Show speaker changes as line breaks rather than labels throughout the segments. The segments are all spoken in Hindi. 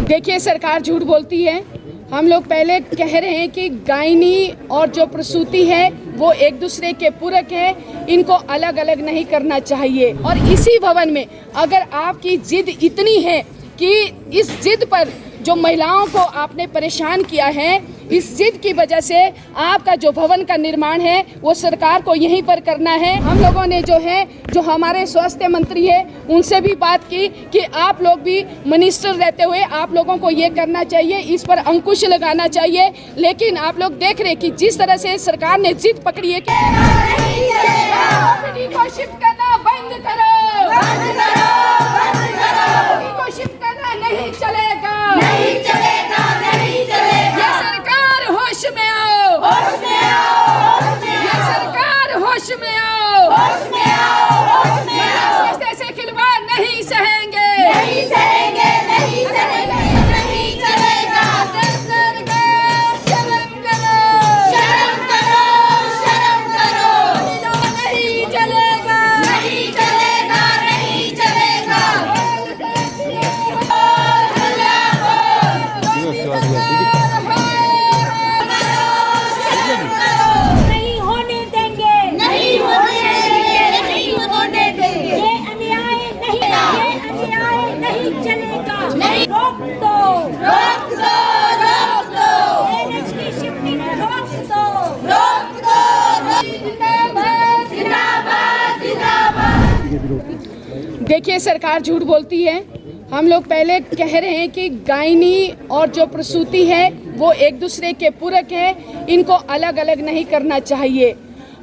देखिए, सरकार झूठ बोलती है। हम लोग पहले कह रहे हैं कि गायनी और जो प्रसूति है वो एक दूसरे के पूरक है, इनको अलग अलग नहीं करना चाहिए। और इसी भवन में अगर आपकी जिद इतनी है कि इस जिद पर जो महिलाओं को आपने परेशान किया है, इस जिद की वजह से आपका जो भवन का निर्माण है वो सरकार को यहीं पर करना है। हम लोगों ने जो हमारे स्वास्थ्य मंत्री है उनसे भी बात की कि आप लोग भी मिनिस्टर रहते हुए आप लोगों को ये करना चाहिए, इस पर अंकुश लगाना चाहिए। लेकिन आप लोग देख रहे कि जिस तरह से सरकार ने जिद पकड़ी है कि को शिफ्ट करना बंद करो, को शिफ्ट करना नहीं चलेगा, नहीं चलेगा, नहीं चलेगा। ये सरकार होश में आओ, होश में आओ, होश में आओ। ये सरकार होश में आओ, होश में आओ, होश में आओ। ऐसे खिलवाड़ नहीं सहेंगे, नहीं सहेंगे, नहीं सहेंगे, नहीं चलेगा। सरकार शर्म करो, शर्म करो, शर्म करो। नहीं चलेगा, नहीं चलेगा, नहीं चलेगा।
नहीं होने देंगे, नहीं होने देंगे, नहीं होने देंगे। ये अन्याय नहीं, ये अन्याय नहीं चलेगा। नहीं, रोक दो, रोक दो, रोक दो। एनएच की शिफ्टिंग रोक दो, रोक दो। जिंदाबाद, जिंदाबाद, जिंदाबाद।
देखिए, सरकार झूठ बोलती है। हम लोग पहले कह रहे हैं कि गायनी और जो प्रसूति है वो एक दूसरे के पूरक है, इनको अलग अलग नहीं करना चाहिए।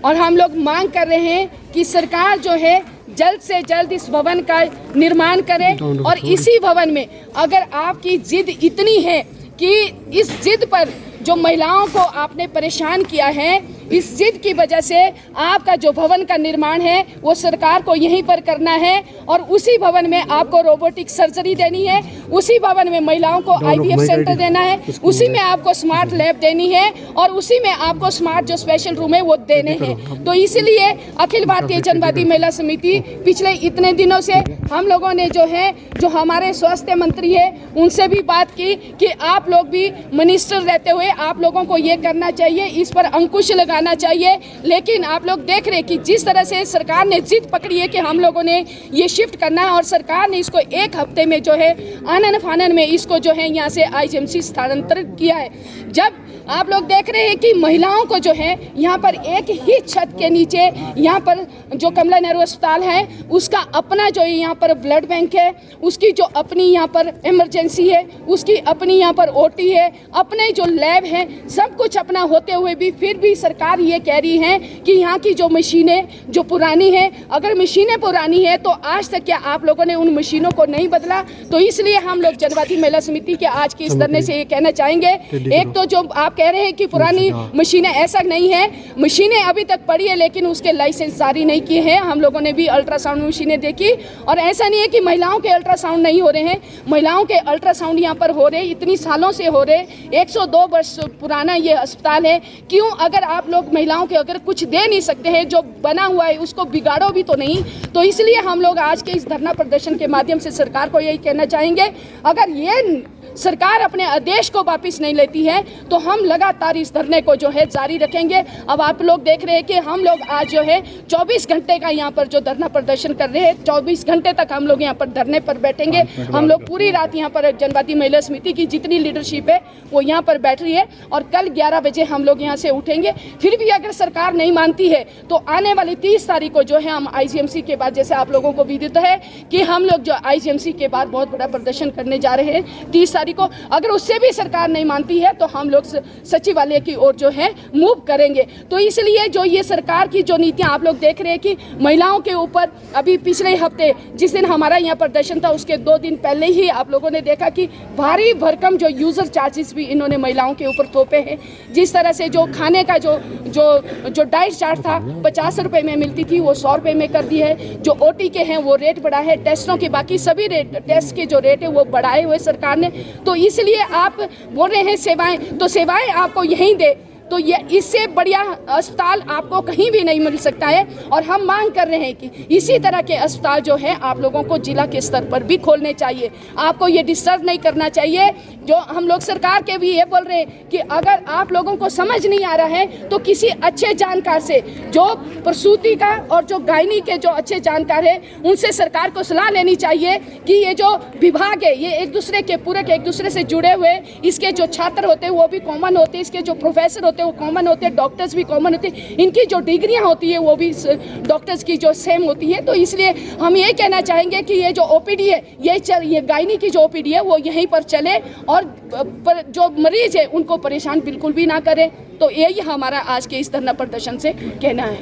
और हम लोग मांग कर रहे हैं कि सरकार जो है जल्द से जल्द इस भवन का निर्माण करे। और इसी भवन में अगर आपकी जिद इतनी है कि इस जिद पर जो महिलाओं को आपने परेशान किया है, इस जिद की वजह से आपका जो भवन का निर्माण है वो सरकार को यहीं पर करना है। और उसी भवन में आपको रोबोटिक सर्जरी देनी है, उसी भवन में महिलाओं को IVF सेंटर देना है, उसी में आपको स्मार्ट लैब देनी है और उसी में आपको स्मार्ट जो स्पेशल रूम है वो देने हैं। तो इसलिए अखिल भारतीय जनवादी महिला समिति पिछले इतने दिनों से हम लोगों ने जो हमारे स्वास्थ्य मंत्री है उनसे भी बात की कि आप लोग भी मिनिस्टर रहते हुए आप लोगों को ये करना चाहिए, इस पर अंकुश लगाना चाहिए। लेकिन आप लोग देख रहे कि जिस तरह से सरकार ने जिद पकड़ी है कि हम लोगों ने ये शिफ्ट करना है और सरकार ने इसको एक हफ्ते में जो है आनन फानन में इसको जो है यहाँ से IGMC स्थानांतरित किया है। जब आप लोग देख रहे हैं कि महिलाओं को जो है यहाँ पर एक ही छत के नीचे यहाँ पर जो कमला नेहरू अस्पताल है उसका अपना जो यहाँ पर ब्लड बैंक है, उसकी जो अपनी यहाँ पर इमरजेंसी है, उसकी अपनी यहाँ पर OT है, अपने जो लैब है, सब कुछ अपना होते हुए भी फिर भी सरकार ये कह रही है कि यहाँ की जो मशीनें जो पुरानी है, अगर मशीनें पुरानी है तो आज तक क्या आप लोगों ने उन मशीनों को नहीं बदला। तो इसलिए हम लोग जनवादी महिला समिति के आज के इस धरने से ये कहना चाहेंगे, एक तो जो आप कह रहे हैं कि पुरानी मशीनें, ऐसा नहीं है। मशीनें अभी तक पड़ी है लेकिन उसके लाइसेंस जारी नहीं किए हैं। हम लोगों ने भी अल्ट्रासाउंड मशीनें देखी और ऐसा नहीं है कि महिलाओं के अल्ट्रासाउंड नहीं हो रहे हैं, महिलाओं के अल्ट्रासाउंड यहाँ पर हो रहे, इतनी सालों से हो रहे। 102 वर्ष पुराना ये अस्पताल है। क्यों, अगर आप लोग महिलाओं के अगर कुछ दे नहीं सकते हैं, जो बना हुआ है उसको बिगाड़ो भी तो नहीं। तो इसलिए हम लोग आज के इस धरना प्रदर्शन के माध्यम से सरकार को यही कहना चाहेंगे, अगर ये सरकार अपने आदेश को वापस नहीं लेती है तो हम लगातार इस धरने को जो है जारी रखेंगे। अब आप लोग देख रहे हैं कि हम लोग आज जो है 24 घंटे का यहाँ पर जो धरना प्रदर्शन कर रहे हैं, 24 घंटे तक हम लोग यहाँ पर धरने पर बैठेंगे। हम लोग पूरी रात यहाँ पर जनवादी महिला समिति की जितनी लीडरशिप है वो यहाँ पर बैठ रही है और कल 11 बजे हम लोग यहाँ से उठेंगे। फिर भी अगर सरकार नहीं मानती है तो आने वाली 30 तारीख को जो है हम IGMC के बाद, जैसे आप लोगों को विदित है कि हम लोग जो IGMC के बाद बहुत बड़ा प्रदर्शन करने जा रहे हैं 30 तारीख को। अगर उससे भी सरकार नहीं मानती है तो हम लोग सचिवालय की ओर जो है मूव करेंगे। तो इसलिए जो ये सरकार की जो नीतियां आप लोग देख रहे हैं कि महिलाओं के ऊपर, अभी पिछले हफ्ते जिस दिन हमारा यहाँ प्रदर्शन था उसके 2 दिन पहले ही आप लोगों ने देखा कि भारी भरकम जो यूजर चार्जेस भी इन्होंने महिलाओं के ऊपर थोपे हैं। जिस तरह से जो खाने का जो डाइट चार्ट था 50 रुपये में मिलती थी वो 100 रुपये में कर दी है। जो OT के हैं वो रेट बढ़ा है, टेस्टों के बाकी सभी टेस्ट के जो रेट है वो बढ़ाए हुए सरकार ने। तो इसलिए आप बोल रहे हैं सेवाएं, तो सेवाएं आपको यहीं दे। तो ये इससे बढ़िया अस्पताल आपको कहीं भी नहीं मिल सकता है। और हम मांग कर रहे हैं कि इसी तरह के अस्पताल जो है आप लोगों को जिला के स्तर पर भी खोलने चाहिए। आपको ये डिस्टर्ब नहीं करना चाहिए। जो हम लोग सरकार के भी ये बोल रहे हैं कि अगर आप लोगों को समझ नहीं आ रहा है तो किसी अच्छे जानकार से, जो प्रसूति का और जो गायनी के जो अच्छे जानकार है, उनसे सरकार को सलाह लेनी चाहिए कि ये जो विभाग है ये एक दूसरे के पूरक, एक दूसरे से जुड़े हुए, इसके जो छात्र होते हैं वो भी कॉमन होते हैं, इसके जो प्रोफेसर होते हैं वो कॉमन होते हैं, डॉक्टर्स भी कॉमन होते हैं, इनकी जो डिग्रियां होती है वो भी डॉक्टर्स की जो सेम होती है। तो इसलिए हम ये कहना चाहेंगे कि ये जो ओपीडी है ये गायनी की जो ओपीडी है वो यहीं पर चले और जो मरीज है उनको परेशान बिल्कुल भी ना करें। तो यही हमारा आज के इस धरना प्रदर्शन से कहना है।